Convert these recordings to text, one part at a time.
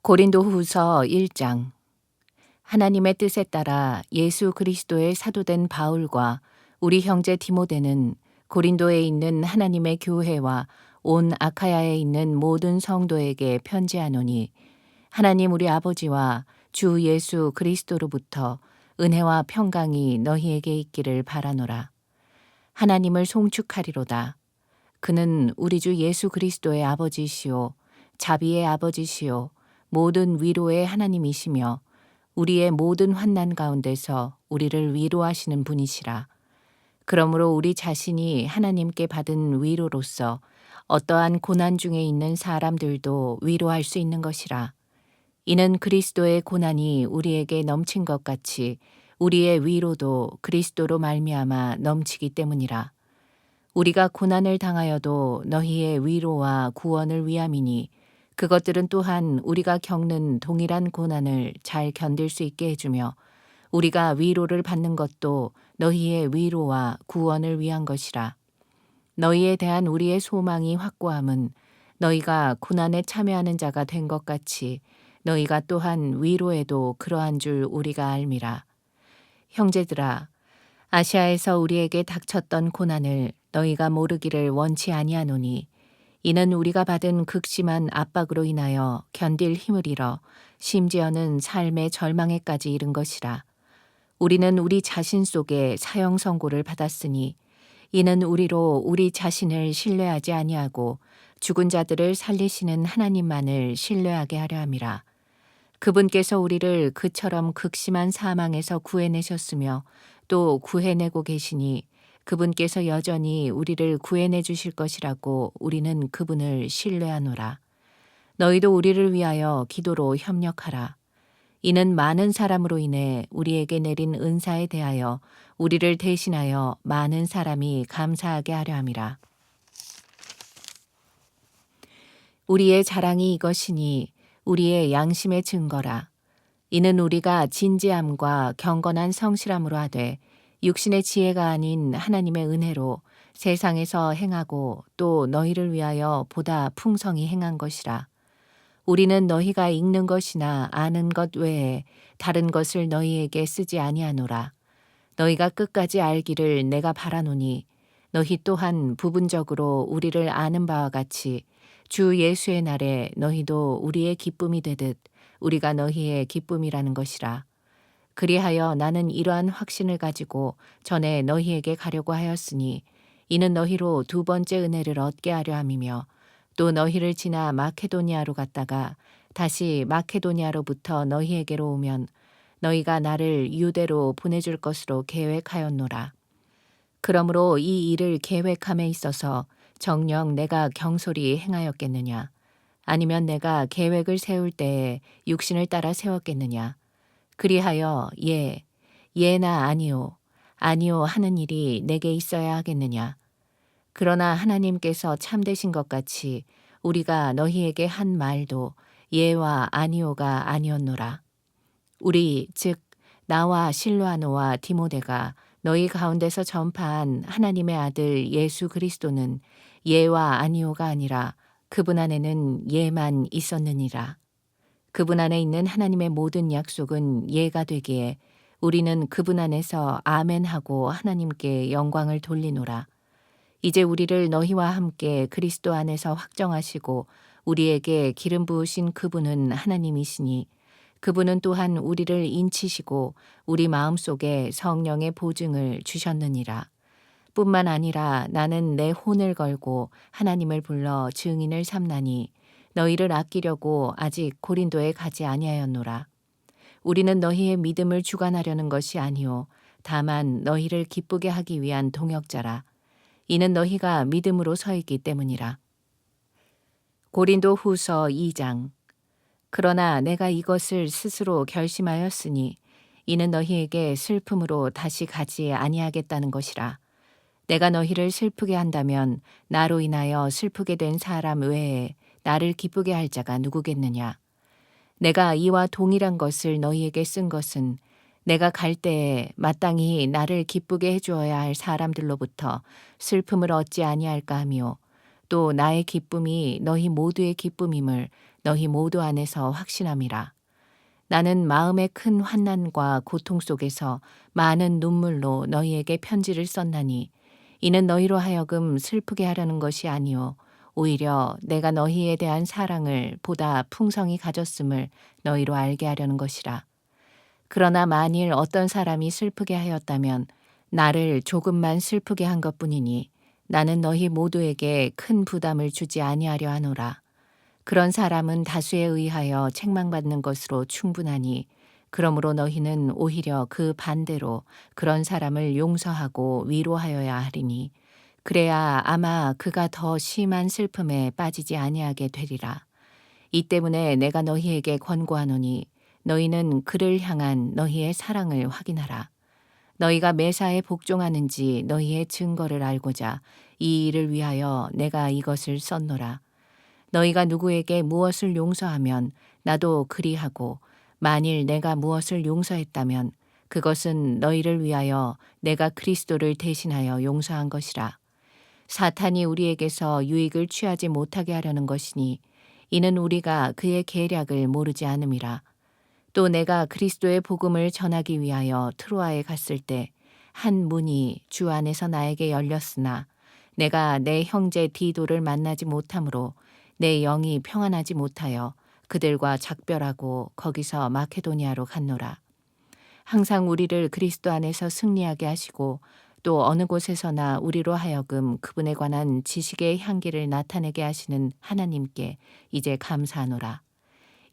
고린도후서 1장. 하나님의 뜻에 따라 예수 그리스도의 사도된 바울과 우리 형제 디모데는 고린도에 있는 하나님의 교회와 온 아카야에 있는 모든 성도에게 편지하노니, 하나님 우리 아버지와 주 예수 그리스도로부터 은혜와 평강이 너희에게 있기를 바라노라. 하나님을 송축하리로다. 그는 우리 주 예수 그리스도의 아버지시요 자비의 아버지시요 모든 위로의 하나님이시며 우리의 모든 환난 가운데서 우리를 위로하시는 분이시라. 그러므로 우리 자신이 하나님께 받은 위로로서 어떠한 고난 중에 있는 사람들도 위로할 수 있는 것이라. 이는 그리스도의 고난이 우리에게 넘친 것 같이 우리의 위로도 그리스도로 말미암아 넘치기 때문이라. 우리가 고난을 당하여도 너희의 위로와 구원을 위함이니, 그것들은 또한 우리가 겪는 동일한 고난을 잘 견딜 수 있게 해주며, 우리가 위로를 받는 것도 너희의 위로와 구원을 위한 것이라. 너희에 대한 우리의 소망이 확고함은 너희가 고난에 참여하는 자가 된 것 같이 너희가 또한 위로에도 그러한 줄 우리가 알미라. 형제들아, 아시아에서 우리에게 닥쳤던 고난을 너희가 모르기를 원치 아니하노니, 이는 우리가 받은 극심한 압박으로 인하여 견딜 힘을 잃어 심지어는 삶의 절망에까지 이른 것이라. 우리는 우리 자신 속에 사형 선고를 받았으니, 이는 우리로 우리 자신을 신뢰하지 아니하고 죽은 자들을 살리시는 하나님만을 신뢰하게 하려 함이라. 그분께서 우리를 그처럼 극심한 사망에서 구해내셨으며 또 구해내고 계시니, 그분께서 여전히 우리를 구해내 주실 것이라고 우리는 그분을 신뢰하노라. 너희도 우리를 위하여 기도로 협력하라. 이는 많은 사람으로 인해 우리에게 내린 은사에 대하여 우리를 대신하여 많은 사람이 감사하게 하려 함이라. 우리의 자랑이 이것이니 우리의 양심의 증거라. 이는 우리가 진지함과 경건한 성실함으로 하되 육신의 지혜가 아닌 하나님의 은혜로 세상에서 행하고 또 너희를 위하여 보다 풍성히 행한 것이라. 우리는 너희가 읽는 것이나 아는 것 외에 다른 것을 너희에게 쓰지 아니하노라. 너희가 끝까지 알기를 내가 바라노니, 너희 또한 부분적으로 우리를 아는 바와 같이 주 예수의 날에 너희도 우리의 기쁨이 되듯 우리가 너희의 기쁨이라는 것이라. 그리하여 나는 이러한 확신을 가지고 전에 너희에게 가려고 하였으니, 이는 너희로 두 번째 은혜를 얻게 하려 함이며, 또 너희를 지나 마케도니아로 갔다가 다시 마케도니아로부터 너희에게로 오면 너희가 나를 유대로 보내줄 것으로 계획하였노라. 그러므로 이 일을 계획함에 있어서 정녕 내가 경솔히 행하였겠느냐? 아니면 내가 계획을 세울 때에 육신을 따라 세웠겠느냐? 그리하여 예나 아니요, 아니요 하는 일이 내게 있어야 하겠느냐? 그러나 하나님께서 참되신 것 같이 우리가 너희에게 한 말도 예와 아니요가 아니었노라. 우리 즉 나와 실로아노와 디모데가 너희 가운데서 전파한 하나님의 아들 예수 그리스도는 예와 아니요가 아니라 그분 안에는 예만 있었느니라. 그분 안에 있는 하나님의 모든 약속은 예가 되기에 우리는 그분 안에서 아멘하고 하나님께 영광을 돌리노라. 이제 우리를 너희와 함께 그리스도 안에서 확정하시고 우리에게 기름 부으신 그분은 하나님이시니, 그분은 또한 우리를 인치시고 우리 마음속에 성령의 보증을 주셨느니라. 뿐만 아니라 나는 내 혼을 걸고 하나님을 불러 증인을 삼나니, 너희를 아끼려고 아직 고린도에 가지 아니하였노라. 우리는 너희의 믿음을 주관하려는 것이 아니요 다만 너희를 기쁘게 하기 위한 동역자라. 이는 너희가 믿음으로 서 있기 때문이라. 고린도후서 2장. 그러나 내가 이것을 스스로 결심하였으니 이는 너희에게 슬픔으로 다시 가지 아니하겠다는 것이라. 내가 너희를 슬프게 한다면 나로 인하여 슬프게 된 사람 외에 나를 기쁘게 할 자가 누구겠느냐? 내가 이와 동일한 것을 너희에게 쓴 것은 내가 갈 때에 마땅히 나를 기쁘게 해주어야 할 사람들로부터 슬픔을 얻지 아니할까 하며, 또 나의 기쁨이 너희 모두의 기쁨임을 너희 모두 안에서 확신함이라. 나는 마음의 큰 환난과 고통 속에서 많은 눈물로 너희에게 편지를 썼나니 이는 너희로 하여금 슬프게 하려는 것이 아니요 오히려 내가 너희에 대한 사랑을 보다 풍성히 가졌음을 너희로 알게 하려는 것이라. 그러나 만일 어떤 사람이 슬프게 하였다면 나를 조금만 슬프게 한 것뿐이니 나는 너희 모두에게 큰 부담을 주지 아니하려 하노라. 그런 사람은 다수에 의하여 책망받는 것으로 충분하니 그러므로 너희는 오히려 그 반대로 그런 사람을 용서하고 위로하여야 하리니 그래야 아마 그가 더 심한 슬픔에 빠지지 아니하게 되리라. 이 때문에 내가 너희에게 권고하노니 너희는 그를 향한 너희의 사랑을 확인하라. 너희가 매사에 복종하는지 너희의 증거를 알고자 이 일을 위하여 내가 이것을 썼노라. 너희가 누구에게 무엇을 용서하면 나도 그리하고 만일 내가 무엇을 용서했다면 그것은 너희를 위하여 내가 그리스도를 대신하여 용서한 것이라. 사탄이 우리에게서 유익을 취하지 못하게 하려는 것이니 이는 우리가 그의 계략을 모르지 않음이라. 또 내가 그리스도의 복음을 전하기 위하여 트로아에 갔을 때 한 문이 주 안에서 나에게 열렸으나 내가 내 형제 디도를 만나지 못하므로 내 영이 평안하지 못하여 그들과 작별하고 거기서 마케도니아로 갔노라. 항상 우리를 그리스도 안에서 승리하게 하시고 또 어느 곳에서나 우리로 하여금 그분에 관한 지식의 향기를 나타내게 하시는 하나님께 이제 감사하노라.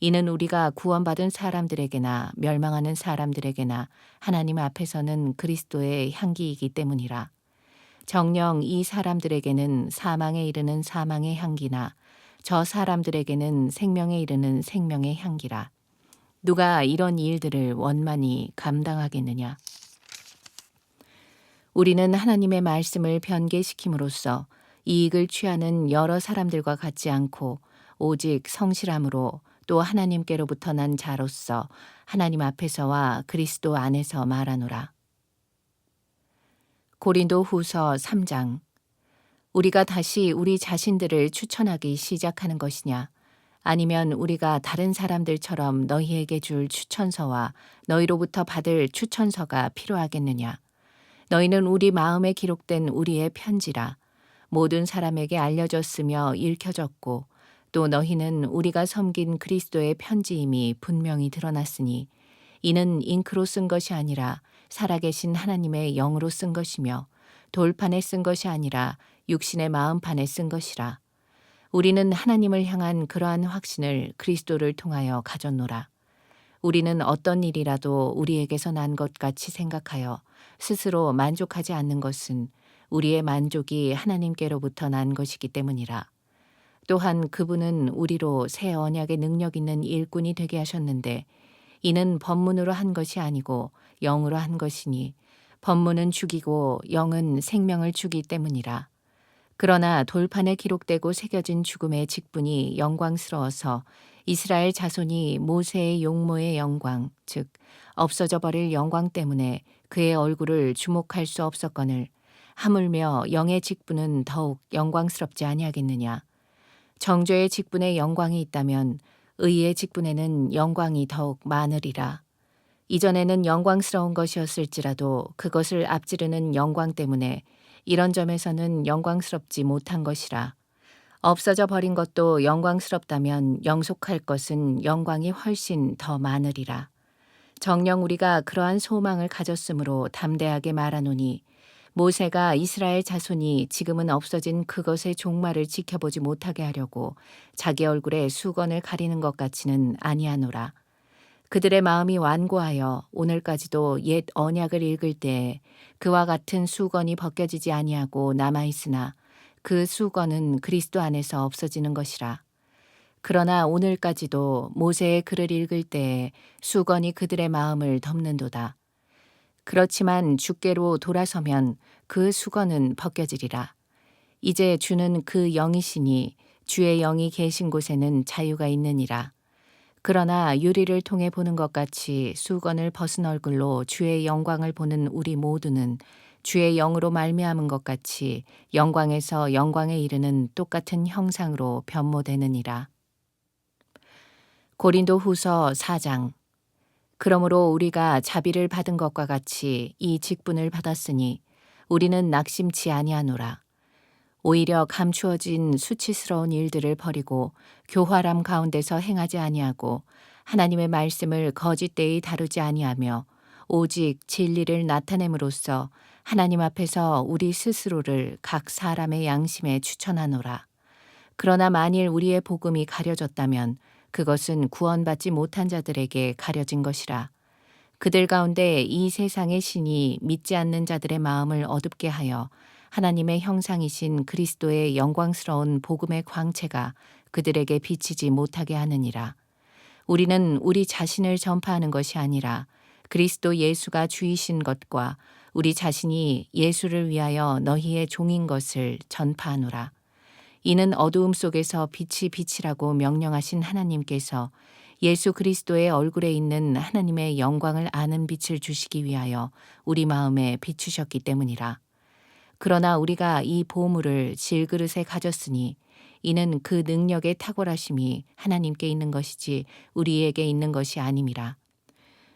이는 우리가 구원받은 사람들에게나 멸망하는 사람들에게나 하나님 앞에서는 그리스도의 향기이기 때문이라. 정녕 이 사람들에게는 사망에 이르는 사망의 향기나 저 사람들에게는 생명에 이르는 생명의 향기라. 누가 이런 일들을 원만히 감당하겠느냐. 우리는 하나님의 말씀을 변개시킴으로써 이익을 취하는 여러 사람들과 같지 않고 오직 성실함으로 또 하나님께로부터 난 자로서 하나님 앞에서와 그리스도 안에서 말하노라. 고린도 후서 3장. 우리가 다시 우리 자신들을 추천하기 시작하는 것이냐? 아니면 우리가 다른 사람들처럼 너희에게 줄 추천서와 너희로부터 받을 추천서가 필요하겠느냐? 너희는 우리 마음에 기록된 우리의 편지라. 모든 사람에게 알려졌으며 읽혀졌고 또 너희는 우리가 섬긴 그리스도의 편지임이 분명히 드러났으니 이는 잉크로 쓴 것이 아니라 살아계신 하나님의 영으로 쓴 것이며 돌판에 쓴 것이 아니라 육신의 마음판에 쓴 것이라. 우리는 하나님을 향한 그러한 확신을 그리스도를 통하여 가졌노라. 우리는 어떤 일이라도 우리에게서 난 것 같이 생각하여 스스로 만족하지 않는 것은 우리의 만족이 하나님께로부터 난 것이기 때문이라. 또한 그분은 우리로 새 언약의 능력 있는 일꾼이 되게 하셨는데 이는 법문으로 한 것이 아니고 영으로 한 것이니 법문은 죽이고 영은 생명을 주기 때문이라. 그러나 돌판에 기록되고 새겨진 죽음의 직분이 영광스러워서 이스라엘 자손이 모세의 용모의 영광, 즉 없어져 버릴 영광 때문에 그의 얼굴을 주목할 수 없었거늘 하물며 영의 직분은 더욱 영광스럽지 아니하겠느냐. 정죄의 직분에 영광이 있다면 의의 직분에는 영광이 더욱 많으리라. 이전에는 영광스러운 것이었을지라도 그것을 앞지르는 영광 때문에 이런 점에서는 영광스럽지 못한 것이라. 없어져 버린 것도 영광스럽다면 영속할 것은 영광이 훨씬 더 많으리라. 정녕 우리가 그러한 소망을 가졌으므로 담대하게 말하노니 모세가 이스라엘 자손이 지금은 없어진 그것의 종말을 지켜보지 못하게 하려고 자기 얼굴에 수건을 가리는 것 같이는 아니하노라. 그들의 마음이 완고하여 오늘까지도 옛 언약을 읽을 때에 그와 같은 수건이 벗겨지지 아니하고 남아있으나 그 수건은 그리스도 안에서 없어지는 것이라. 그러나 오늘까지도 모세의 글을 읽을 때에 수건이 그들의 마음을 덮는도다. 그렇지만 주께로 돌아서면 그 수건은 벗겨지리라. 이제 주는 그 영이시니 주의 영이 계신 곳에는 자유가 있느니라. 그러나 유리를 통해 보는 것 같이 수건을 벗은 얼굴로 주의 영광을 보는 우리 모두는 주의 영으로 말미암은 것 같이 영광에서 영광에 이르는 똑같은 형상으로 변모되느니라. 고린도후서 4장. 그러므로 우리가 자비를 받은 것과 같이 이 직분을 받았으니 우리는 낙심치 아니하노라. 오히려 감추어진 수치스러운 일들을 버리고 교활함 가운데서 행하지 아니하고 하나님의 말씀을 거짓되이 다루지 아니하며 오직 진리를 나타냄으로써 하나님 앞에서 우리 스스로를 각 사람의 양심에 추천하노라. 그러나 만일 우리의 복음이 가려졌다면 그것은 구원받지 못한 자들에게 가려진 것이라. 그들 가운데 이 세상의 신이 믿지 않는 자들의 마음을 어둡게 하여 하나님의 형상이신 그리스도의 영광스러운 복음의 광채가 그들에게 비치지 못하게 하느니라. 우리는 우리 자신을 전파하는 것이 아니라 그리스도 예수가 주이신 것과 우리 자신이 예수를 위하여 너희의 종인 것을 전파하노라. 이는 어두움 속에서 빛이 비치라고 명령하신 하나님께서 예수 그리스도의 얼굴에 있는 하나님의 영광을 아는 빛을 주시기 위하여 우리 마음에 비추셨기 때문이라. 그러나 우리가 이 보물을 질그릇에 가졌으니 이는 그 능력의 탁월하심이 하나님께 있는 것이지 우리에게 있는 것이 아님이라.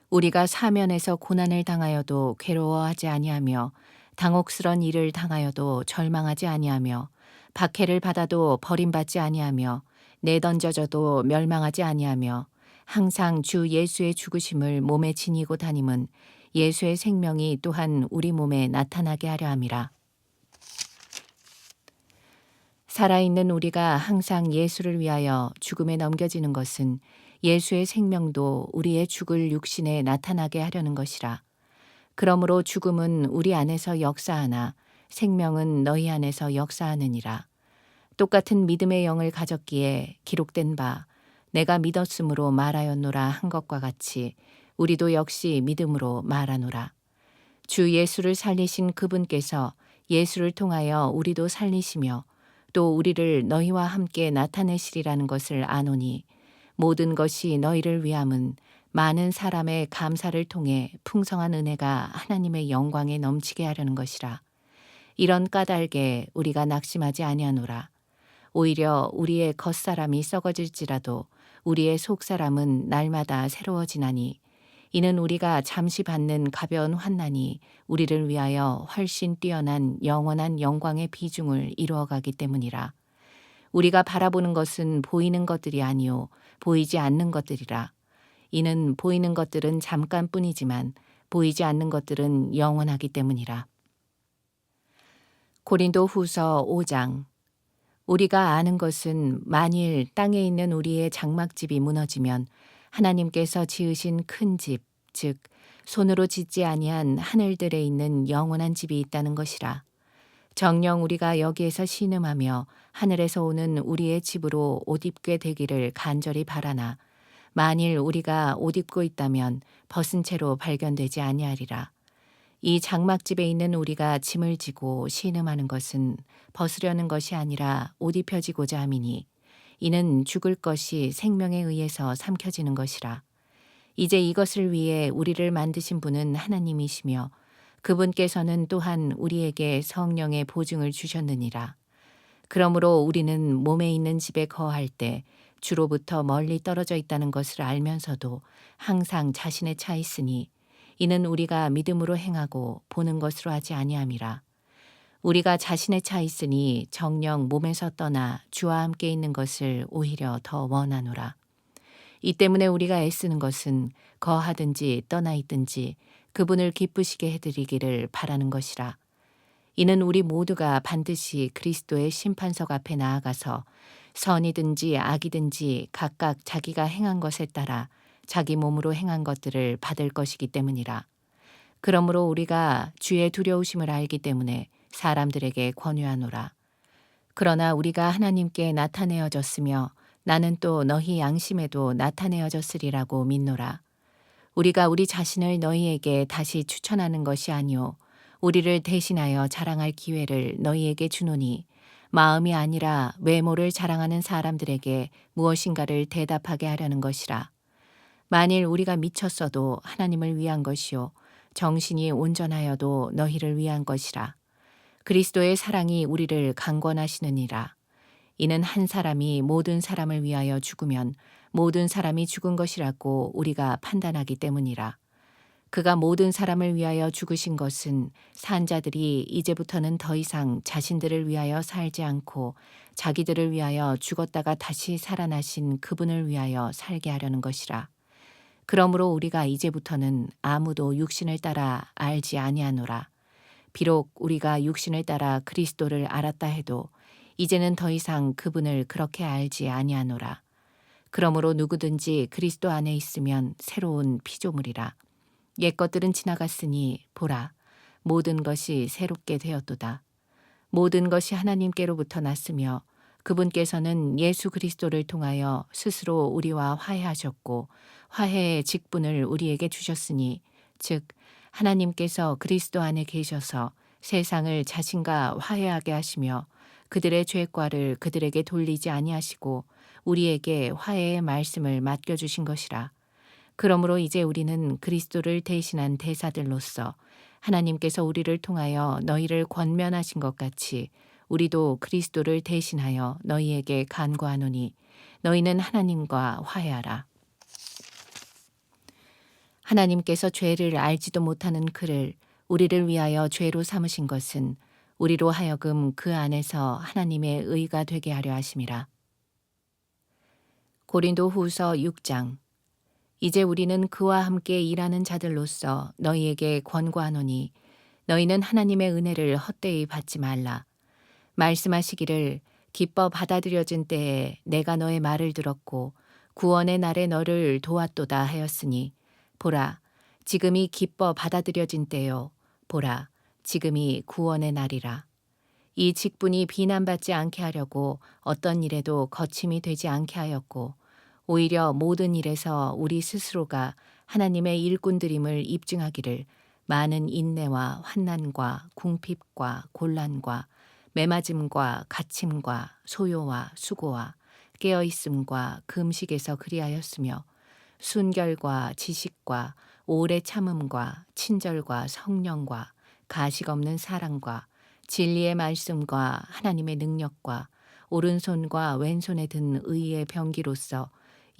우리가 사면에서 고난을 당하여도 괴로워하지 아니하며 당혹스런 일을 당하여도 절망하지 아니하며 박해를 받아도 버림받지 아니하며 내던져져도 멸망하지 아니하며 항상 주 예수의 죽으심을 몸에 지니고 다님은 예수의 생명이 또한 우리 몸에 나타나게 하려 함이라. 살아있는 우리가 항상 예수를 위하여 죽음에 넘겨지는 것은 예수의 생명도 우리의 죽을 육신에 나타나게 하려는 것이라. 그러므로 죽음은 우리 안에서 역사하나 생명은 너희 안에서 역사하느니라. 똑같은 믿음의 영을 가졌기에 기록된 바 내가 믿었으므로 말하였노라 한 것과 같이 우리도 역시 믿음으로 말하노라. 주 예수를 살리신 그분께서 예수를 통하여 우리도 살리시며 또 우리를 너희와 함께 나타내시리라는 것을 아노니 모든 것이 너희를 위함은 많은 사람의 감사를 통해 풍성한 은혜가 하나님의 영광에 넘치게 하려는 것이라. 이런 까닭에 우리가 낙심하지 아니하노라. 오히려 우리의 겉사람이 썩어질지라도 우리의 속사람은 날마다 새로워지나니 이는 우리가 잠시 받는 가벼운 환난이 우리를 위하여 훨씬 뛰어난 영원한 영광의 비중을 이루어가기 때문이라. 우리가 바라보는 것은 보이는 것들이 아니요 보이지 않는 것들이라. 이는 보이는 것들은 잠깐뿐이지만 보이지 않는 것들은 영원하기 때문이라. 고린도후서 5장. 우리가 아는 것은 만일 땅에 있는 우리의 장막집이 무너지면 하나님께서 지으신 큰 집, 즉 손으로 짓지 아니한 하늘들에 있는 영원한 집이 있다는 것이라. 정녕 우리가 여기에서 신음하며 하늘에서 오는 우리의 집으로 옷 입게 되기를 간절히 바라나 만일 우리가 옷 입고 있다면 벗은 채로 발견되지 아니하리라. 이 장막집에 있는 우리가 짐을 지고 신음하는 것은 벗으려는 것이 아니라 옷 입혀지고자 함이니 이는 죽을 것이 생명에 의해서 삼켜지는 것이라. 이제 이것을 위해 우리를 만드신 분은 하나님이시며 그분께서는 또한 우리에게 성령의 보증을 주셨느니라. 그러므로 우리는 몸에 있는 집에 거할 때 주로부터 멀리 떨어져 있다는 것을 알면서도 항상 자신에 차 있으니 이는 우리가 믿음으로 행하고 보는 것으로 하지 아니함이라. 우리가 자신에 차 있으니 정녕 몸에서 떠나 주와 함께 있는 것을 오히려 더 원하노라. 이 때문에 우리가 애쓰는 것은 거하든지 떠나 있든지 그분을 기쁘시게 해드리기를 바라는 것이라. 이는 우리 모두가 반드시 그리스도의 심판석 앞에 나아가서 선이든지 악이든지 각각 자기가 행한 것에 따라 자기 몸으로 행한 것들을 받을 것이기 때문이라. 그러므로 우리가 주의 두려우심을 알기 때문에 사람들에게 권유하노라. 그러나 우리가 하나님께 나타내어졌으며 나는 또 너희 양심에도 나타내어졌으리라고 믿노라. 우리가 우리 자신을 너희에게 다시 추천하는 것이 아니오 우리를 대신하여 자랑할 기회를 너희에게 주노니 마음이 아니라 외모를 자랑하는 사람들에게 무엇인가를 대답하게 하려는 것이라. 만일 우리가 미쳤어도 하나님을 위한 것이요 정신이 온전하여도 너희를 위한 것이라. 그리스도의 사랑이 우리를 강권하시느니라. 이는 한 사람이 모든 사람을 위하여 죽으면 모든 사람이 죽은 것이라고 우리가 판단하기 때문이라. 그가 모든 사람을 위하여 죽으신 것은 산 자들이 이제부터는 더 이상 자신들을 위하여 살지 않고 자기들을 위하여 죽었다가 다시 살아나신 그분을 위하여 살게 하려는 것이라. 그러므로 우리가 이제부터는 아무도 육신을 따라 알지 아니하노라. 비록 우리가 육신을 따라 그리스도를 알았다 해도 이제는 더 이상 그분을 그렇게 알지 아니하노라. 그러므로 누구든지 그리스도 안에 있으면 새로운 피조물이라. 옛 것들은 지나갔으니 보라, 모든 것이 새롭게 되었도다. 모든 것이 하나님께로부터 났으며 그분께서는 예수 그리스도를 통하여 스스로 우리와 화해하셨고 화해의 직분을 우리에게 주셨으니 즉 하나님께서 그리스도 안에 계셔서 세상을 자신과 화해하게 하시며 그들의 죄과를 그들에게 돌리지 아니하시고 우리에게 화해의 말씀을 맡겨주신 것이라. 그러므로 이제 우리는 그리스도를 대신한 대사들로서 하나님께서 우리를 통하여 너희를 권면하신 것 같이 우리도 그리스도를 대신하여 너희에게 간구하노니 너희는 하나님과 화해하라. 하나님께서 죄를 알지도 못하는 그를 우리를 위하여 죄로 삼으신 것은 우리로 하여금 그 안에서 하나님의 의가 되게 하려 하심이라. 고린도 후서 6장. 이제 우리는 그와 함께 일하는 자들로서 너희에게 권고하노니 너희는 하나님의 은혜를 헛되이 받지 말라. 말씀하시기를 기뻐 받아들여진 때에 내가 너의 말을 들었고 구원의 날에 너를 도왔도다 하였으니 보라 지금이 기뻐 받아들여진 때요 보라 지금이 구원의 날이라. 이 직분이 비난받지 않게 하려고 어떤 일에도 거침이 되지 않게 하였고 오히려 모든 일에서 우리 스스로가 하나님의 일꾼들임을 입증하기를 많은 인내와 환난과 궁핍과 곤란과 매맞음과 갇힘과 소요와 수고와 깨어있음과 금식에서 그리하였으며 순결과 지식과 오래 참음과 친절과 성령과 가식 없는 사랑과 진리의 말씀과 하나님의 능력과 오른손과 왼손에 든 의의 병기로서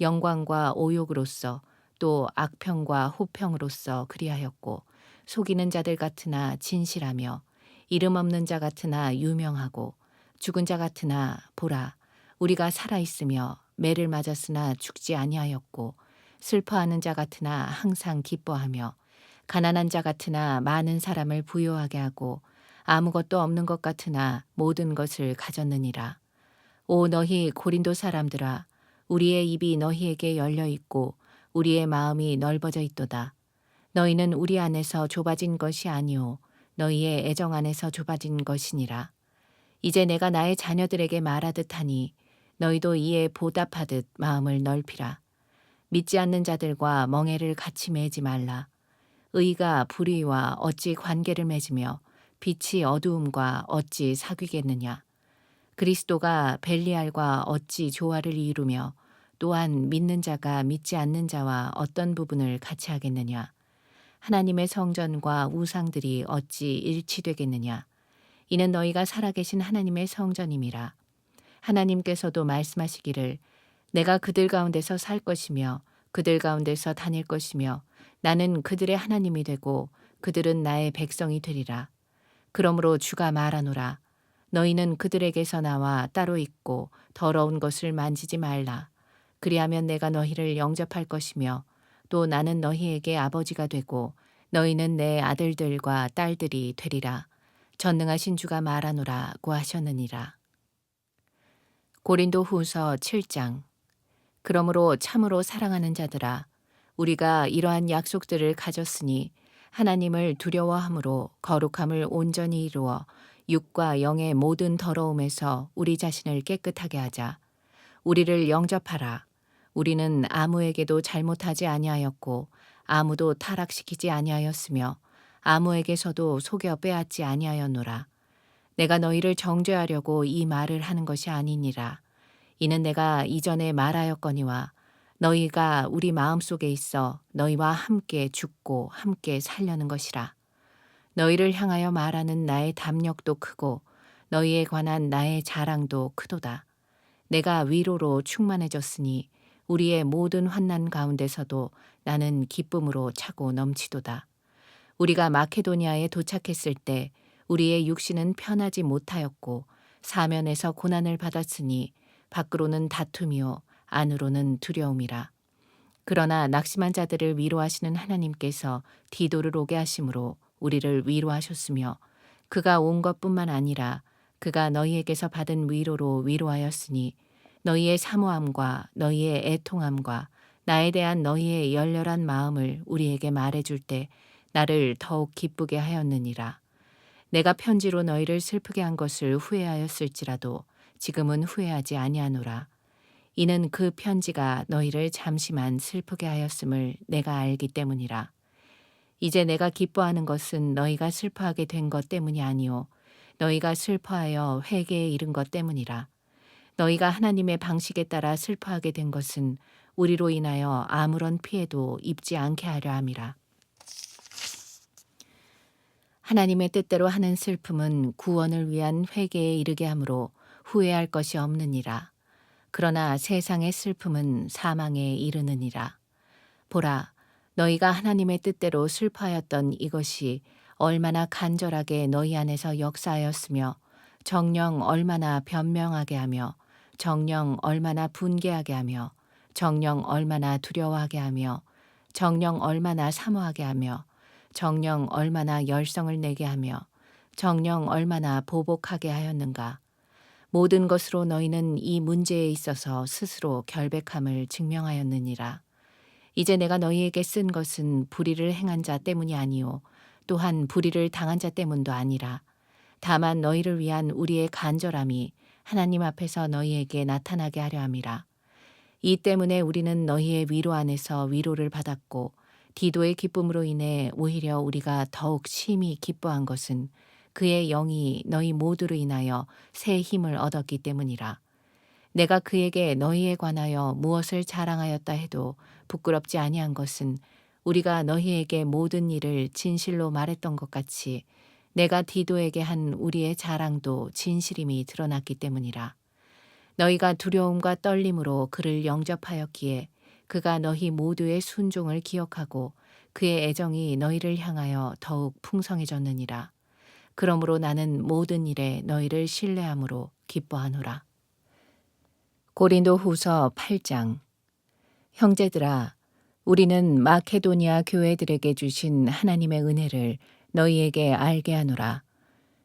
영광과 오욕으로서 또 악평과 호평으로서 그리하였고 속이는 자들 같으나 진실하며 이름 없는 자 같으나 유명하고 죽은 자 같으나 보라 우리가 살아있으며 매를 맞았으나 죽지 아니하였고 슬퍼하는 자 같으나 항상 기뻐하며 가난한 자 같으나 많은 사람을 부요하게 하고 아무것도 없는 것 같으나 모든 것을 가졌느니라. 오 너희 고린도 사람들아 우리의 입이 너희에게 열려 있고 우리의 마음이 넓어져 있도다. 너희는 우리 안에서 좁아진 것이 아니오 너희의 애정 안에서 좁아진 것이니라. 이제 내가 나의 자녀들에게 말하듯 하니 너희도 이에 보답하듯 마음을 넓히라. 믿지 않는 자들과 멍에를 같이 매지 말라. 의가 불의와 어찌 관계를 맺으며 빛이 어두움과 어찌 사귀겠느냐. 그리스도가 벨리알과 어찌 조화를 이루며 또한 믿는 자가 믿지 않는 자와 어떤 부분을 같이 하겠느냐. 하나님의 성전과 우상들이 어찌 일치되겠느냐. 이는 너희가 살아계신 하나님의 성전임이라. 하나님께서도 말씀하시기를 내가 그들 가운데서 살 것이며 그들 가운데서 다닐 것이며 나는 그들의 하나님이 되고 그들은 나의 백성이 되리라. 그러므로 주가 말하노라. 너희는 그들에게서 나와 따로 있고 더러운 것을 만지지 말라. 그리하면 내가 너희를 영접할 것이며 또 나는 너희에게 아버지가 되고 너희는 내 아들들과 딸들이 되리라. 전능하신 주가 말하노라고 하셨느니라. 고린도 후서 7장. 그러므로 참으로 사랑하는 자들아 우리가 이러한 약속들을 가졌으니 하나님을 두려워함으로 거룩함을 온전히 이루어 육과 영의 모든 더러움에서 우리 자신을 깨끗하게 하자. 우리를 영접하라. 우리는 아무에게도 잘못하지 아니하였고 아무도 타락시키지 아니하였으며 아무에게서도 속여 빼앗지 아니하였노라. 내가 너희를 정죄하려고 이 말을 하는 것이 아니니라. 이는 내가 이전에 말하였거니와 너희가 우리 마음속에 있어 너희와 함께 죽고 함께 살려는 것이라. 너희를 향하여 말하는 나의 담력도 크고 너희에 관한 나의 자랑도 크도다. 내가 위로로 충만해졌으니 우리의 모든 환난 가운데서도 나는 기쁨으로 차고 넘치도다. 우리가 마케도니아에 도착했을 때 우리의 육신은 편하지 못하였고 사면에서 고난을 받았으니 밖으로는 다툼이요 안으로는 두려움이라. 그러나 낙심한 자들을 위로하시는 하나님께서 디도를 오게 하심으로 우리를 위로하셨으며 그가 온 것뿐만 아니라 그가 너희에게서 받은 위로로 위로하였으니 너희의 사모함과 너희의 애통함과 나에 대한 너희의 열렬한 마음을 우리에게 말해줄 때 나를 더욱 기쁘게 하였느니라. 내가 편지로 너희를 슬프게 한 것을 후회하였을지라도 지금은 후회하지 아니하노라. 이는 그 편지가 너희를 잠시만 슬프게 하였음을 내가 알기 때문이라. 이제 내가 기뻐하는 것은 너희가 슬퍼하게 된 것 때문이 아니요 너희가 슬퍼하여 회개에 이른 것 때문이라. 너희가 하나님의 방식에 따라 슬퍼하게 된 것은 우리로 인하여 아무런 피해도 입지 않게 하려 함이라. 하나님의 뜻대로 하는 슬픔은 구원을 위한 회개에 이르게 하므로 후회할 것이 없느니라. 그러나 세상의 슬픔은 사망에 이르느니라. 보라, 너희가 하나님의 뜻대로 슬퍼하였던 이것이 얼마나 간절하게 너희 안에서 역사하였으며 정녕 얼마나 변명하게 하며 정녕 얼마나 분개하게 하며 정녕 얼마나 두려워하게 하며 정녕 얼마나 사모하게 하며 정녕 얼마나 열성을 내게 하며 정녕 얼마나 보복하게 하였는가. 모든 것으로 너희는 이 문제에 있어서 스스로 결백함을 증명하였느니라. 이제 내가 너희에게 쓴 것은 불의를 행한 자 때문이 아니요 또한 불의를 당한 자 때문도 아니라 다만 너희를 위한 우리의 간절함이 하나님 앞에서 너희에게 나타나게 하려 함이라. 이 때문에 우리는 너희의 위로 안에서 위로를 받았고 디도의 기쁨으로 인해 오히려 우리가 더욱 심히 기뻐한 것은 그의 영이 너희 모두로 인하여 새 힘을 얻었기 때문이라. 내가 그에게 너희에 관하여 무엇을 자랑하였다 해도 부끄럽지 아니한 것은 우리가 너희에게 모든 일을 진실로 말했던 것 같이 내가 디도에게 한 우리의 자랑도 진실임이 드러났기 때문이라. 너희가 두려움과 떨림으로 그를 영접하였기에 그가 너희 모두의 순종을 기억하고 그의 애정이 너희를 향하여 더욱 풍성해졌느니라. 그러므로 나는 모든 일에 너희를 신뢰함으로 기뻐하노라. 고린도후서 8장. 형제들아, 우리는 마케도니아 교회들에게 주신 하나님의 은혜를 너희에게 알게 하노라.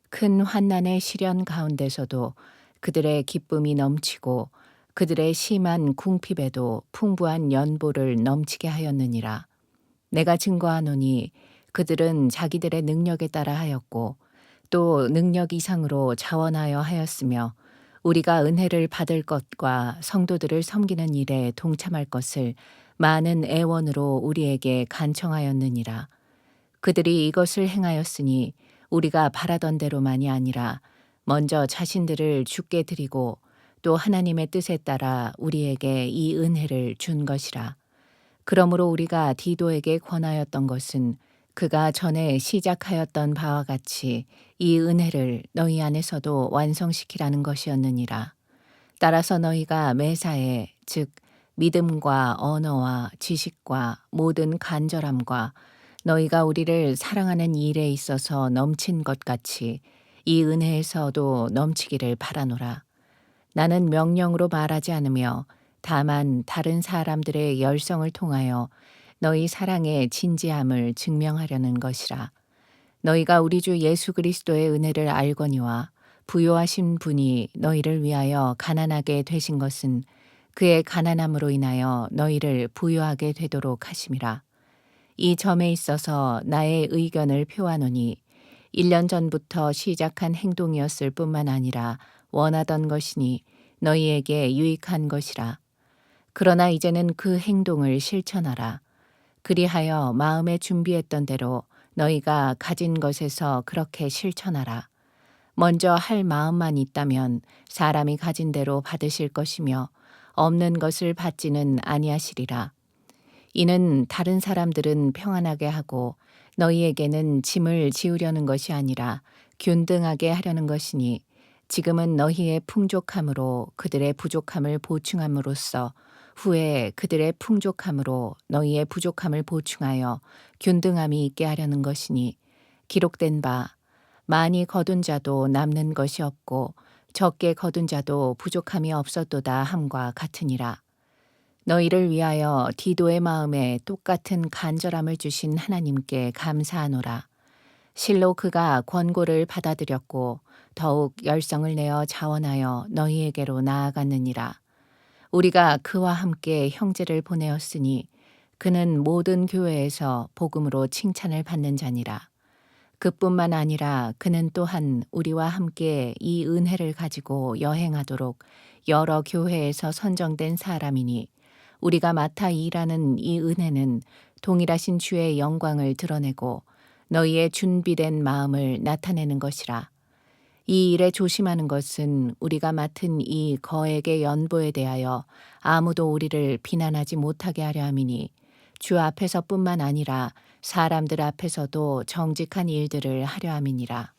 큰 환난의 시련 가운데서도 그들의 기쁨이 넘치고 그들의 심한 궁핍에도 풍부한 연보를 넘치게 하였느니라. 내가 증거하노니 그들은 자기들의 능력에 따라 하였고 또 능력 이상으로 자원하여 하였으며 우리가 은혜를 받을 것과 성도들을 섬기는 일에 동참할 것을 많은 애원으로 우리에게 간청하였느니라. 그들이 이것을 행하였으니 우리가 바라던 대로만이 아니라 먼저 자신들을 주께 드리고 또 하나님의 뜻에 따라 우리에게 이 은혜를 준 것이라. 그러므로 우리가 디도에게 권하였던 것은 그가 전에 시작하였던 바와 같이 이 은혜를 너희 안에서도 완성시키라는 것이었느니라. 따라서 너희가 매사에 즉 믿음과 언어와 지식과 모든 간절함과 너희가 우리를 사랑하는 일에 있어서 넘친 것 같이 이 은혜에서도 넘치기를 바라노라. 나는 명령으로 말하지 않으며 다만 다른 사람들의 열성을 통하여 너희 사랑의 진지함을 증명하려는 것이라. 너희가 우리 주 예수 그리스도의 은혜를 알거니와 부요하신 분이 너희를 위하여 가난하게 되신 것은 그의 가난함으로 인하여 너희를 부요하게 되도록 하심이라. 이 점에 있어서 나의 의견을 표하노니 1년 전부터 시작한 행동이었을 뿐만 아니라 원하던 것이니 너희에게 유익한 것이라. 그러나 이제는 그 행동을 실천하라. 그리하여 마음에 준비했던 대로 너희가 가진 것에서 그렇게 실천하라. 먼저 할 마음만 있다면 사람이 가진 대로 받으실 것이며 없는 것을 받지는 아니하시리라. 이는 다른 사람들은 평안하게 하고 너희에게는 짐을 지우려는 것이 아니라 균등하게 하려는 것이니 지금은 너희의 풍족함으로 그들의 부족함을 보충함으로써 후에 그들의 풍족함으로 너희의 부족함을 보충하여 균등함이 있게 하려는 것이니 기록된 바 많이 거둔 자도 남는 것이 없고 적게 거둔 자도 부족함이 없었도다 함과 같으니라. 너희를 위하여 디도의 마음에 똑같은 간절함을 주신 하나님께 감사하노라. 실로 그가 권고를 받아들였고 더욱 열성을 내어 자원하여 너희에게로 나아갔느니라. 우리가 그와 함께 형제를 보내었으니 그는 모든 교회에서 복음으로 칭찬을 받는 자니라. 그뿐만 아니라 그는 또한 우리와 함께 이 은혜를 가지고 여행하도록 여러 교회에서 선정된 사람이니 우리가 맡아 일하는 이 은혜는 동일하신 주의 영광을 드러내고 너희의 준비된 마음을 나타내는 것이라. 이 일에 조심하는 것은 우리가 맡은 이 거액의 연보에 대하여 아무도 우리를 비난하지 못하게 하려 함이니 주 앞에서뿐만 아니라 사람들 앞에서도 정직한 일들을 하려 함이니라.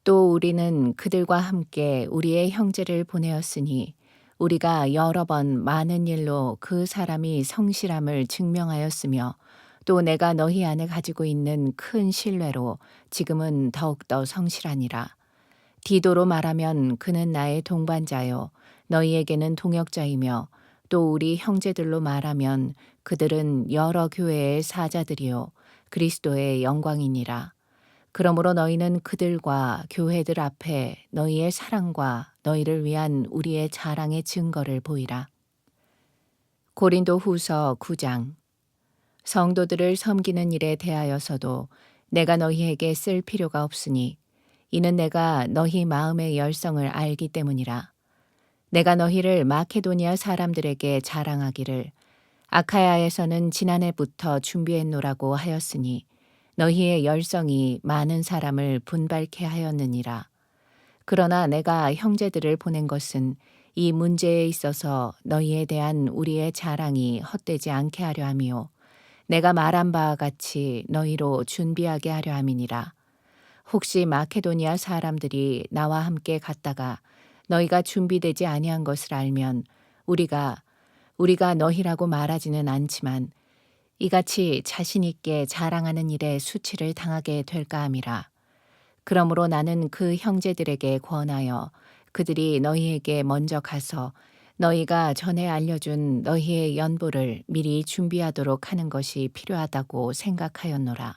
또 우리는 그들과 함께 우리의 형제를 보내었으니 우리가 여러 번 많은 일로 그 사람이 성실함을 증명하였으며 또 내가 너희 안에 가지고 있는 큰 신뢰로 지금은 더욱더 성실하니라. 디도로 말하면 그는 나의 동반자요 너희에게는 동역자이며 또 우리 형제들로 말하면 그들은 여러 교회의 사자들이요 그리스도의 영광이니라. 그러므로 너희는 그들과 교회들 앞에 너희의 사랑과 너희를 위한 우리의 자랑의 증거를 보이라. 고린도 후서 9장. 성도들을 섬기는 일에 대하여서도 내가 너희에게 쓸 필요가 없으니 이는 내가 너희 마음의 열성을 알기 때문이라. 내가 너희를 마케도니아 사람들에게 자랑하기를 아카야에서는 지난해부터 준비했노라고 하였으니 너희의 열성이 많은 사람을 분발케 하였느니라. 그러나 내가 형제들을 보낸 것은 이 문제에 있어서 너희에 대한 우리의 자랑이 헛되지 않게 하려 함이요 내가 말한 바와 같이 너희로 준비하게 하려 함이니라. 혹시 마케도니아 사람들이 나와 함께 갔다가 너희가 준비되지 아니한 것을 알면 우리가 너희라고 말하지는 않지만 이같이 자신 있게 자랑하는 일에 수치를 당하게 될까 함이라. 그러므로 나는 그 형제들에게 권하여 그들이 너희에게 먼저 가서 너희가 전에 알려준 너희의 연보를 미리 준비하도록 하는 것이 필요하다고 생각하였노라.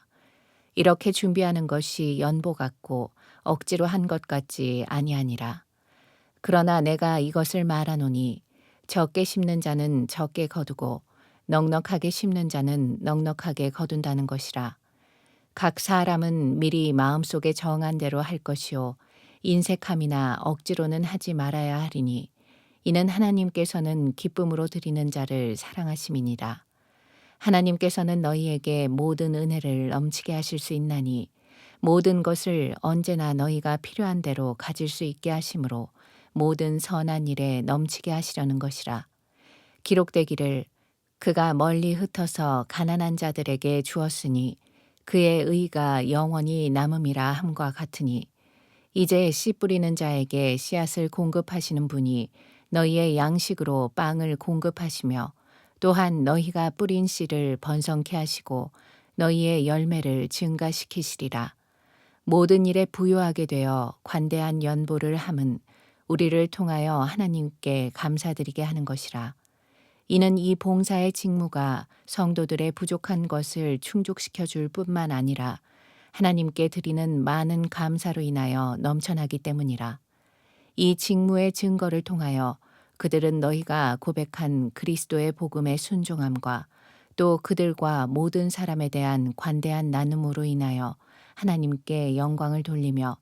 이렇게 준비하는 것이 연보 같고 억지로 한 것 같지 아니하니라. 그러나 내가 이것을 말하노니 적게 심는 자는 적게 거두고 넉넉하게 심는 자는 넉넉하게 거둔다는 것이라. 각 사람은 미리 마음속에 정한 대로 할 것이요 인색함이나 억지로는 하지 말아야 하리니 이는 하나님께서는 기쁨으로 드리는 자를 사랑하심이니라. 하나님께서는 너희에게 모든 은혜를 넘치게 하실 수 있나니 모든 것을 언제나 너희가 필요한 대로 가질 수 있게 하심으로 모든 선한 일에 넘치게 하시려는 것이라. 기록되기를 그가 멀리 흩어서 가난한 자들에게 주었으니 그의 의가 영원히 남음이라 함과 같으니 이제 씨 뿌리는 자에게 씨앗을 공급하시는 분이 너희의 양식으로 빵을 공급하시며 또한 너희가 뿌린 씨를 번성케 하시고 너희의 열매를 증가시키시리라. 모든 일에 부요하게 되어 관대한 연보를 함은 우리를 통하여 하나님께 감사드리게 하는 것이라. 이는 이 봉사의 직무가 성도들의 부족한 것을 충족시켜 줄 뿐만 아니라 하나님께 드리는 많은 감사로 인하여 넘쳐나기 때문이라. 이 직무의 증거를 통하여 그들은 너희가 고백한 그리스도의 복음의 순종함과 또 그들과 모든 사람에 대한 관대한 나눔으로 인하여 하나님께 영광을 돌리며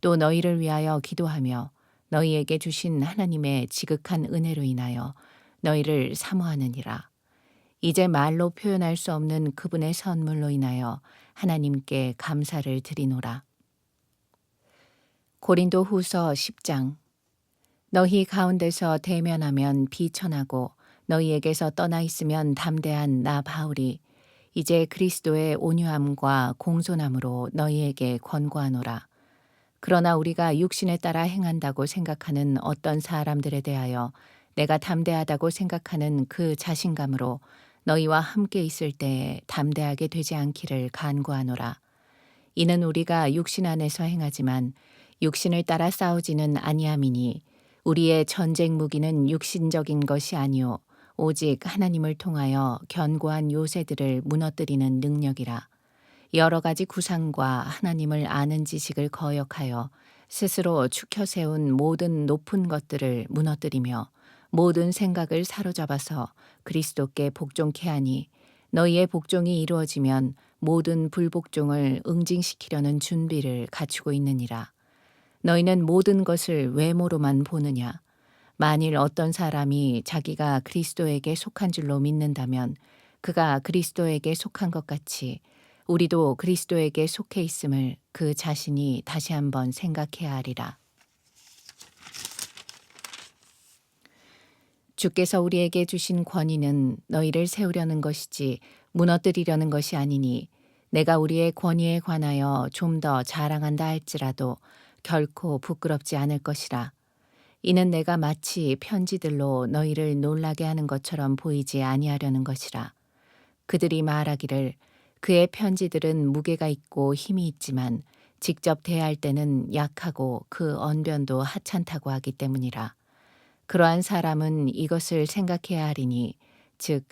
또 너희를 위하여 기도하며 너희에게 주신 하나님의 지극한 은혜로 인하여 너희를 사모하느니라. 이제 말로 표현할 수 없는 그분의 선물로 인하여 하나님께 감사를 드리노라. 고린도 후서 10장. 너희 가운데서 대면하면 비천하고 너희에게서 떠나 있으면 담대한 나 바울이 이제 그리스도의 온유함과 공손함으로 너희에게 권고하노라. 그러나 우리가 육신에 따라 행한다고 생각하는 어떤 사람들에 대하여 내가 담대하다고 생각하는 그 자신감으로 너희와 함께 있을 때 담대하게 되지 않기를 간구하노라. 이는 우리가 육신 안에서 행하지만 육신을 따라 싸우지는 아니함이니 우리의 전쟁 무기는 육신적인 것이 아니요 오직 하나님을 통하여 견고한 요새들을 무너뜨리는 능력이라. 여러 가지 구상과 하나님을 아는 지식을 거역하여 스스로 축혀 세운 모든 높은 것들을 무너뜨리며 모든 생각을 사로잡아서 그리스도께 복종케 하니 너희의 복종이 이루어지면 모든 불복종을 응징시키려는 준비를 갖추고 있느니라. 너희는 모든 것을 외모로만 보느냐? 만일 어떤 사람이 자기가 그리스도에게 속한 줄로 믿는다면 그가 그리스도에게 속한 것 같이 우리도 그리스도에게 속해 있음을 그 자신이 다시 한번 생각해야 하리라. 주께서 우리에게 주신 권위는 너희를 세우려는 것이지 무너뜨리려는 것이 아니니 내가 우리의 권위에 관하여 좀 더 자랑한다 할지라도 결코 부끄럽지 않을 것이라. 이는 내가 마치 편지들로 너희를 놀라게 하는 것처럼 보이지 아니하려는 것이라. 그들이 말하기를 그의 편지들은 무게가 있고 힘이 있지만 직접 대할 때는 약하고 그 언변도 하찮다고 하기 때문이라. 그러한 사람은 이것을 생각해야 하리니 즉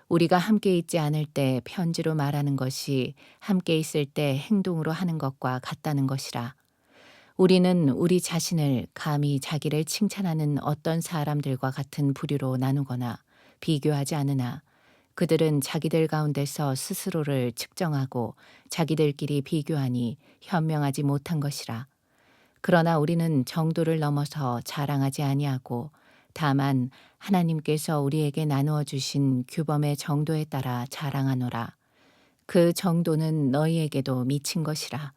우리가 함께 있지 않을 때 편지로 말하는 것이 함께 있을 때 행동으로 하는 것과 같다는 것이라. 우리는 우리 자신을 감히 자기를 칭찬하는 어떤 사람들과 같은 부류로 나누거나 비교하지 않으나 그들은 자기들 가운데서 스스로를 측정하고 자기들끼리 비교하니 현명하지 못한 것이라. 그러나 우리는 정도를 넘어서 자랑하지 아니하고 다만 하나님께서 우리에게 나누어 주신 규범의 정도에 따라 자랑하노라. 그 정도는 너희에게도 미친 것이라.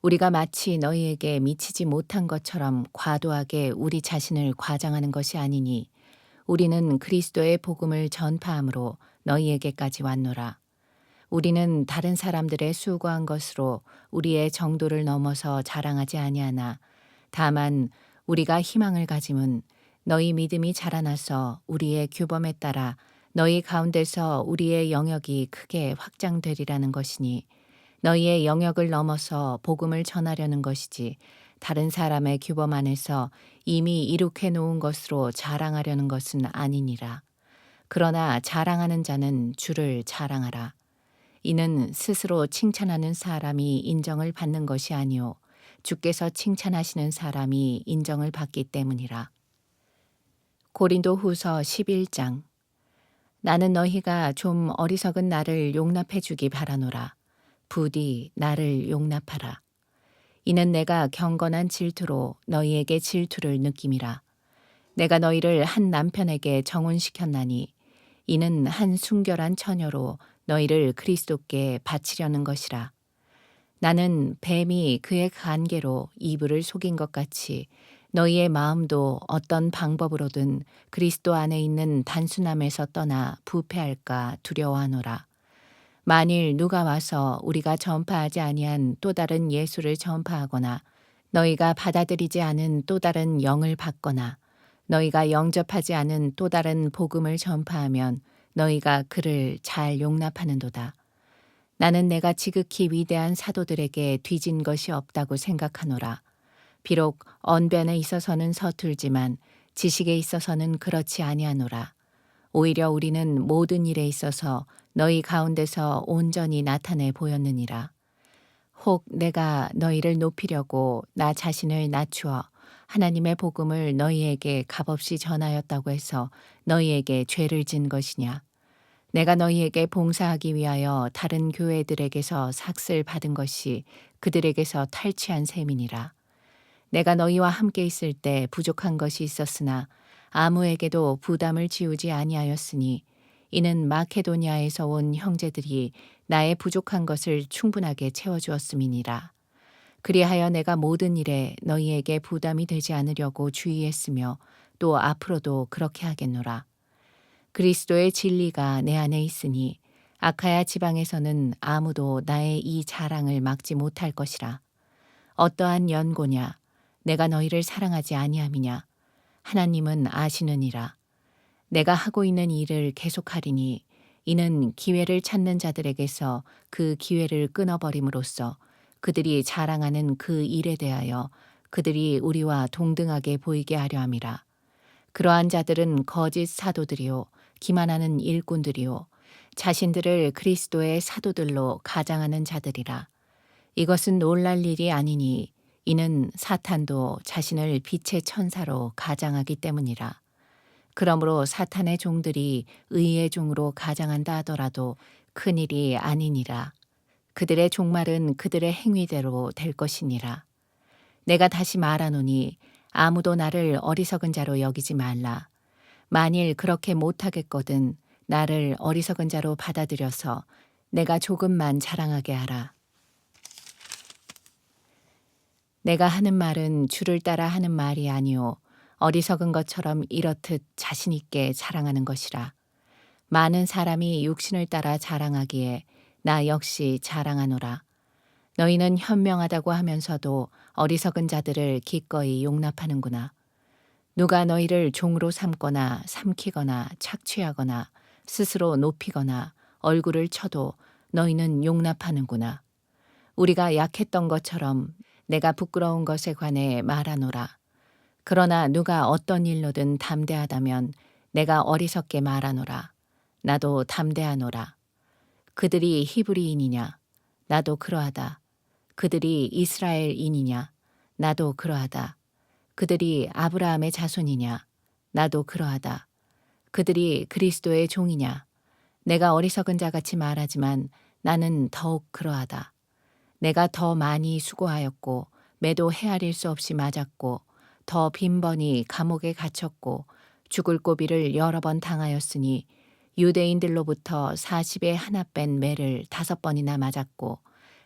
우리가 마치 너희에게 미치지 못한 것처럼 과도하게 우리 자신을 과장하는 것이 아니니 우리는 그리스도의 복음을 전파함으로 너희에게까지 왔노라. 우리는 다른 사람들의 수고한 것으로 우리의 정도를 넘어서 자랑하지 아니하나 다만 우리가 희망을 가짐은 너희 믿음이 자라나서 우리의 규범에 따라 너희 가운데서 우리의 영역이 크게 확장되리라는 것이니 너희의 영역을 넘어서 복음을 전하려는 것이지 다른 사람의 규범 안에서 이미 이룩해 놓은 것으로 자랑하려는 것은 아니니라. 그러나 자랑하는 자는 주를 자랑하라. 이는 스스로 칭찬하는 사람이 인정을 받는 것이 아니요 주께서 칭찬하시는 사람이 인정을 받기 때문이라. 고린도후서 11장. 나는 너희가 좀 어리석은 나를 용납해 주기 바라노라. 부디 나를 용납하라. 이는 내가 경건한 질투로 너희에게 질투를 느낌이라. 내가 너희를 한 남편에게 정혼시켰나니 이는 한 순결한 처녀로 너희를 그리스도께 바치려는 것이라. 나는 뱀이 그의 간계로 이불을 속인 것 같이 너희의 마음도 어떤 방법으로든 그리스도 안에 있는 단순함에서 떠나 부패할까 두려워하노라. 만일 누가 와서 우리가 전파하지 아니한 또 다른 예수를 전파하거나 너희가 받아들이지 않은 또 다른 영을 받거나 너희가 영접하지 않은 또 다른 복음을 전파하면 너희가 그를 잘 용납하는도다. 나는 내가 지극히 위대한 사도들에게 뒤진 것이 없다고 생각하노라. 비록 언변에 있어서는 서툴지만 지식에 있어서는 그렇지 아니하노라. 오히려 우리는 모든 일에 있어서 너희 가운데서 온전히 나타내 보였느니라. 혹 내가 너희를 높이려고 나 자신을 낮추어 하나님의 복음을 너희에게 값없이 전하였다고 해서 너희에게 죄를 진 것이냐. 내가 너희에게 봉사하기 위하여 다른 교회들에게서 삭슬 받은 것이 그들에게서 탈취한 셈이니라. 내가 너희와 함께 있을 때 부족한 것이 있었으나 아무에게도 부담을 지우지 아니하였으니 이는 마케도니아에서 온 형제들이 나의 부족한 것을 충분하게 채워주었음이니라. 그리하여 내가 모든 일에 너희에게 부담이 되지 않으려고 주의했으며 또 앞으로도 그렇게 하겠노라. 그리스도의 진리가 내 안에 있으니 아카야 지방에서는 아무도 나의 이 자랑을 막지 못할 것이라. 어떠한 연고냐? 내가 너희를 사랑하지 아니함이냐? 하나님은 아시느니라. 내가 하고 있는 일을 계속하리니 이는 기회를 찾는 자들에게서 그 기회를 끊어버림으로써 그들이 자랑하는 그 일에 대하여 그들이 우리와 동등하게 보이게 하려 함이라. 그러한 자들은 거짓 사도들이요 기만하는 일꾼들이요 자신들을 그리스도의 사도들로 가장하는 자들이라. 이것은 놀랄 일이 아니니 이는 사탄도 자신을 빛의 천사로 가장하기 때문이라. 그러므로 사탄의 종들이 의의 종으로 가장한다 하더라도 큰일이 아니니라. 그들의 종말은 그들의 행위대로 될 것이니라. 내가 다시 말하노니 아무도 나를 어리석은 자로 여기지 말라. 만일 그렇게 못하겠거든 나를 어리석은 자로 받아들여서 내가 조금만 자랑하게 하라. 내가 하는 말은 주를 따라 하는 말이 아니오 어리석은 것처럼 이렇듯 자신 있게 자랑하는 것이라. 많은 사람이 육신을 따라 자랑하기에 나 역시 자랑하노라. 너희는 현명하다고 하면서도 어리석은 자들을 기꺼이 용납하는구나. 누가 너희를 종으로 삼거나 삼키거나 착취하거나 스스로 높이거나 얼굴을 쳐도 너희는 용납하는구나. 우리가 약했던 것처럼 내가 부끄러운 것에 관해 말하노라. 그러나 누가 어떤 일로든 담대하다면 내가 어리석게 말하노라. 나도 담대하노라. 그들이 히브리인이냐? 나도 그러하다. 그들이 이스라엘인이냐? 나도 그러하다. 그들이 아브라함의 자손이냐? 나도 그러하다. 그들이 그리스도의 종이냐? 내가 어리석은 자같이 말하지만 나는 더욱 그러하다. 내가 더 많이 수고하였고 매도 헤아릴 수 없이 맞았고 더 빈번히 감옥에 갇혔고 죽을 고비를 여러 번 당하였으니 유대인들로부터 40에 하나 뺀 매를 5번이나 맞았고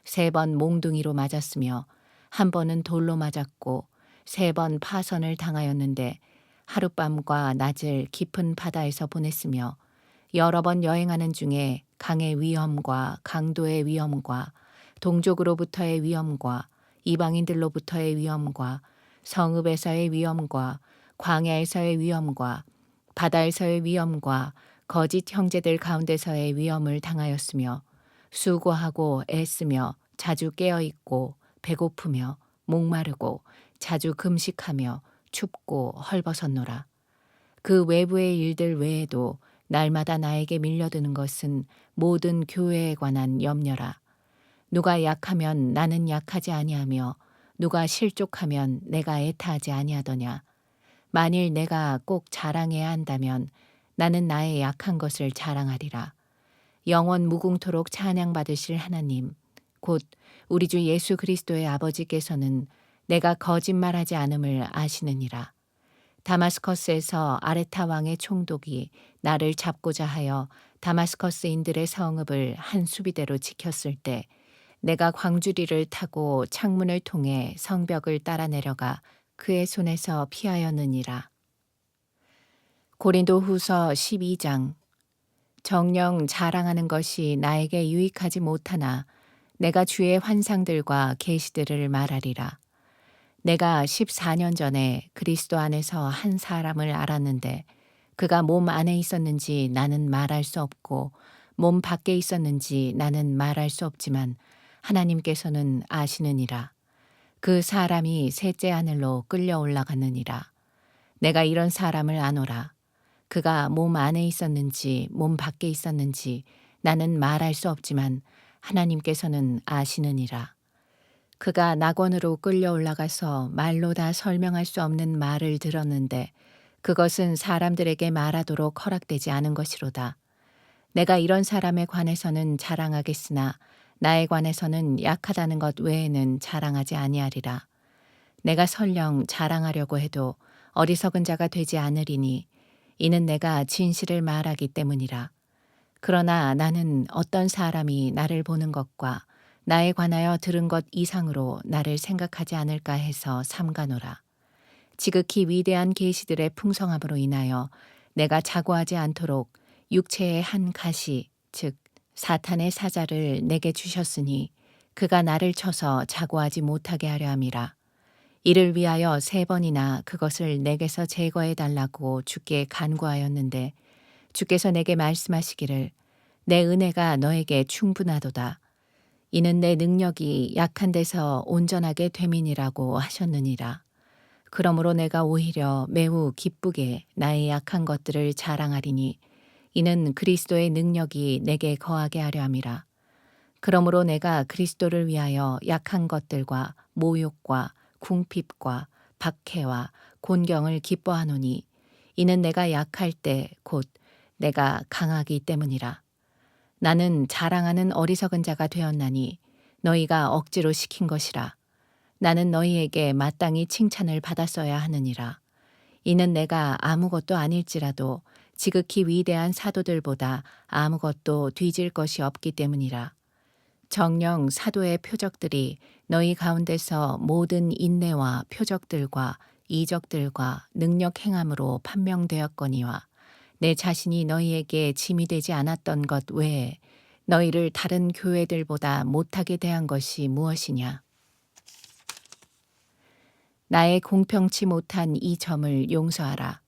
3번 몽둥이로 맞았으며 1번은 돌로 맞았고 3번 파선을 당하였는데 하룻밤과 낮을 깊은 바다에서 보냈으며 여러 번 여행하는 중에 강의 위험과 강도의 위험과 동족으로부터의 위험과 이방인들로부터의 위험과 성읍에서의 위험과 광야에서의 위험과 바다에서의 위험과 거짓 형제들 가운데서의 위험을 당하였으며 수고하고 애쓰며 자주 깨어있고 배고프며 목마르고 자주 금식하며 춥고 헐벗었노라. 그 외부의 일들 외에도 날마다 나에게 밀려드는 것은 모든 교회에 관한 염려라. 누가 약하면 나는 약하지 아니하며 누가 실족하면 내가 애타하지 아니하더냐. 만일 내가 꼭 자랑해야 한다면 나는 나의 약한 것을 자랑하리라. 영원 무궁토록 찬양받으실 하나님, 곧 우리 주 예수 그리스도의 아버지께서는 내가 거짓말하지 않음을 아시느니라. 다마스커스에서 아레타 왕의 총독이 나를 잡고자 하여 다마스커스인들의 성읍을 한 수비대로 지켰을 때 내가 광주리를 타고 창문을 통해 성벽을 따라 내려가 그의 손에서 피하였느니라. 고린도 후서 12장. 정녕 자랑하는 것이 나에게 유익하지 못하나 내가 주의 환상들과 계시들을 말하리라. 내가 14년 전에 그리스도 안에서 한 사람을 알았는데 그가 몸 안에 있었는지 나는 말할 수 없고 몸 밖에 있었는지 나는 말할 수 없지만 하나님께서는 아시느니라. 그 사람이 셋째 하늘로 끌려 올라갔느니라. 내가 이런 사람을 아노라. 그가 몸 안에 있었는지 몸 밖에 있었는지 나는 말할 수 없지만 하나님께서는 아시느니라. 그가 낙원으로 끌려 올라가서 말로 다 설명할 수 없는 말을 들었는데 그것은 사람들에게 말하도록 허락되지 않은 것이로다. 내가 이런 사람에 관해서는 자랑하겠으나 나에 관해서는 약하다는 것 외에는 자랑하지 아니하리라. 내가 설령 자랑하려고 해도 어리석은 자가 되지 않으리니 이는 내가 진실을 말하기 때문이라. 그러나 나는 어떤 사람이 나를 보는 것과 나에 관하여 들은 것 이상으로 나를 생각하지 않을까 해서 삼가노라. 지극히 위대한 계시들의 풍성함으로 인하여 내가 자고하지 않도록 육체의 한 가시, 즉 사탄의 사자를 내게 주셨으니 그가 나를 쳐서 자고하지 못하게 하려 함이라. 이를 위하여 3번이나 그것을 내게서 제거해 달라고 주께 간구하였는데 주께서 내게 말씀하시기를 내 은혜가 너에게 충분하도다. 이는 내 능력이 약한 데서 온전하게 됨이니라고 하셨느니라. 그러므로 내가 오히려 매우 기쁘게 나의 약한 것들을 자랑하리니 이는 그리스도의 능력이 내게 거하게 하려 함이라. 그러므로 내가 그리스도를 위하여 약한 것들과 모욕과 궁핍과 박해와 곤경을 기뻐하노니 이는 내가 약할 때 곧 내가 강하기 때문이라. 나는 자랑하는 어리석은 자가 되었나니 너희가 억지로 시킨 것이라. 나는 너희에게 마땅히 칭찬을 받았어야 하느니라. 이는 내가 아무것도 아닐지라도 지극히 위대한 사도들보다 아무것도 뒤질 것이 없기 때문이라. 정녕 사도의 표적들이 너희 가운데서 모든 인내와 표적들과 이적들과 능력 행함으로 판명되었거니와 내 자신이 너희에게 짐이 되지 않았던 것 외에 너희를 다른 교회들보다 못하게 대한 것이 무엇이냐. 나의 공평치 못한 이 점을 용서하라.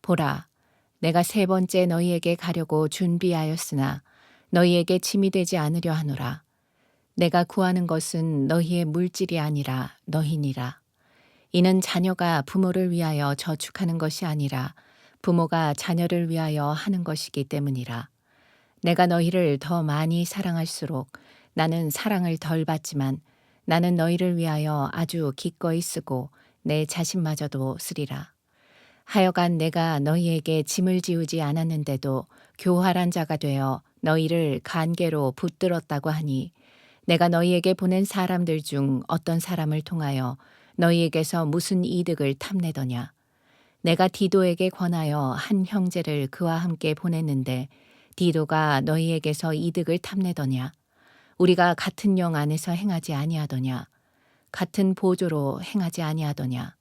보라, 내가 3번째 너희에게 가려고 준비하였으나 너희에게 짐이 되지 않으려 하노라. 내가 구하는 것은 너희의 물질이 아니라 너희니라. 이는 자녀가 부모를 위하여 저축하는 것이 아니라 부모가 자녀를 위하여 하는 것이기 때문이라. 내가 너희를 더 많이 사랑할수록 나는 사랑을 덜 받지만 나는 너희를 위하여 아주 기꺼이 쓰고 내 자신마저도 쓰리라. 하여간 내가 너희에게 짐을 지우지 않았는데도 교활한 자가 되어 너희를 간계로 붙들었다고 하니 내가 너희에게 보낸 사람들 중 어떤 사람을 통하여 너희에게서 무슨 이득을 탐내더냐. 내가 디도에게 권하여 한 형제를 그와 함께 보냈는데 디도가 너희에게서 이득을 탐내더냐. 우리가 같은 영 안에서 행하지 아니하더냐. 같은 보조로 행하지 아니하더냐.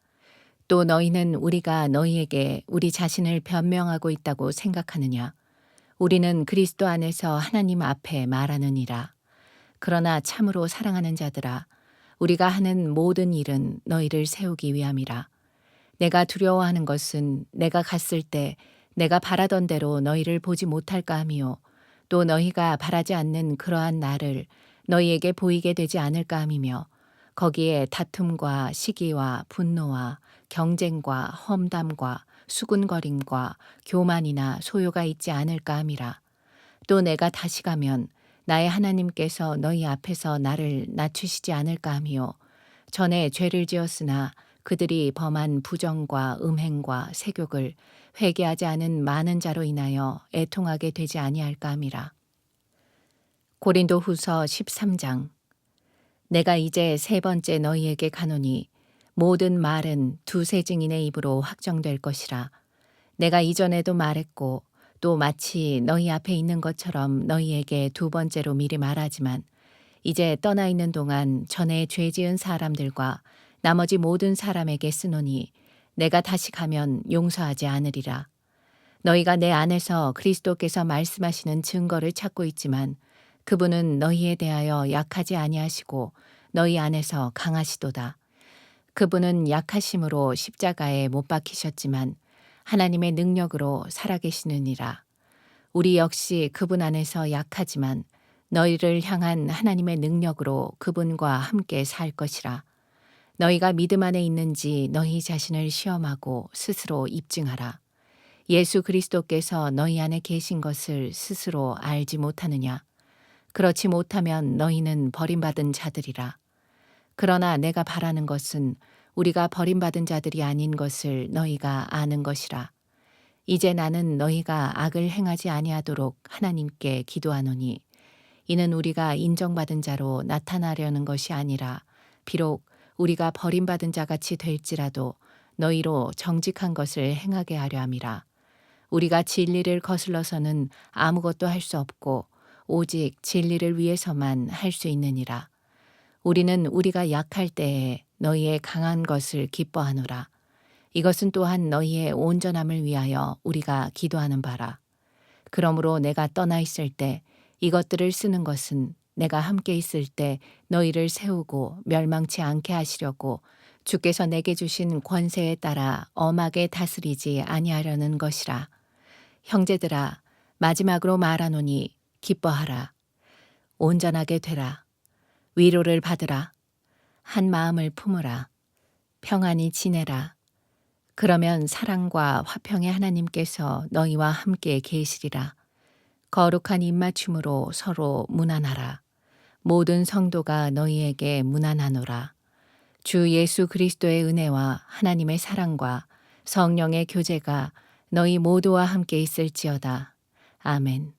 또 너희는 우리가 너희에게 우리 자신을 변명하고 있다고 생각하느냐. 우리는 그리스도 안에서 하나님 앞에 말하느니라. 그러나 참으로 사랑하는 자들아, 우리가 하는 모든 일은 너희를 세우기 위함이라. 내가 두려워하는 것은 내가 갔을 때 내가 바라던 대로 너희를 보지 못할까 함이요. 또 너희가 바라지 않는 그러한 나를 너희에게 보이게 되지 않을까 함이며 거기에 다툼과 시기와 분노와 경쟁과 험담과 수군거림과 교만이나 소요가 있지 않을까 함이라. 또 내가 다시 가면 나의 하나님께서 너희 앞에서 나를 낮추시지 않을까 함이요. 전에 죄를 지었으나 그들이 범한 부정과 음행과 세욕을 회개하지 않은 많은 자로 인하여 애통하게 되지 아니할까 함이라. 고린도후서 13장. 내가 이제 3번째 너희에게 가노니 모든 말은 두세 증인의 입으로 확정될 것이라. 내가 이전에도 말했고 또 마치 너희 앞에 있는 것처럼 너희에게 2번째로 미리 말하지만 이제 떠나 있는 동안 전에 죄 지은 사람들과 나머지 모든 사람에게 쓰노니 내가 다시 가면 용서하지 않으리라. 너희가 내 안에서 그리스도께서 말씀하시는 증거를 찾고 있지만 그분은 너희에 대하여 약하지 아니하시고 너희 안에서 강하시도다. 그분은 약하심으로 십자가에 못 박히셨지만 하나님의 능력으로 살아계시느니라. 우리 역시 그분 안에서 약하지만 너희를 향한 하나님의 능력으로 그분과 함께 살 것이라. 너희가 믿음 안에 있는지 너희 자신을 시험하고 스스로 입증하라. 예수 그리스도께서 너희 안에 계신 것을 스스로 알지 못하느냐? 그렇지 못하면 너희는 버림받은 자들이라. 그러나 내가 바라는 것은 우리가 버림받은 자들이 아닌 것을 너희가 아는 것이라. 이제 나는 너희가 악을 행하지 아니하도록 하나님께 기도하노니 이는 우리가 인정받은 자로 나타나려는 것이 아니라 비록 우리가 버림받은 자같이 될지라도 너희로 정직한 것을 행하게 하려 함이라. 우리가 진리를 거슬러서는 아무것도 할 수 없고 오직 진리를 위해서만 할 수 있느니라. 우리는 우리가 약할 때에 너희의 강한 것을 기뻐하노라. 이것은 또한 너희의 온전함을 위하여 우리가 기도하는 바라. 그러므로 내가 떠나 있을 때 이것들을 쓰는 것은 내가 함께 있을 때 너희를 세우고 멸망치 않게 하시려고 주께서 내게 주신 권세에 따라 엄하게 다스리지 아니하려는 것이라. 형제들아, 마지막으로 말하노니 기뻐하라. 온전하게 되라. 위로를 받으라. 한 마음을 품으라. 평안히 지내라. 그러면 사랑과 화평의 하나님께서 너희와 함께 계시리라. 거룩한 입맞춤으로 서로 문안하라. 모든 성도가 너희에게 문안하노라. 주 예수 그리스도의 은혜와 하나님의 사랑과 성령의 교제가 너희 모두와 함께 있을지어다. 아멘.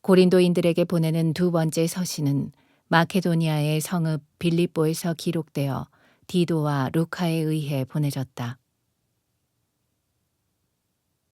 고린도인들에게 보내는 두 번째 서신은 마케도니아의 성읍 빌립보에서 기록되어 디도와 루카에 의해 보내졌다.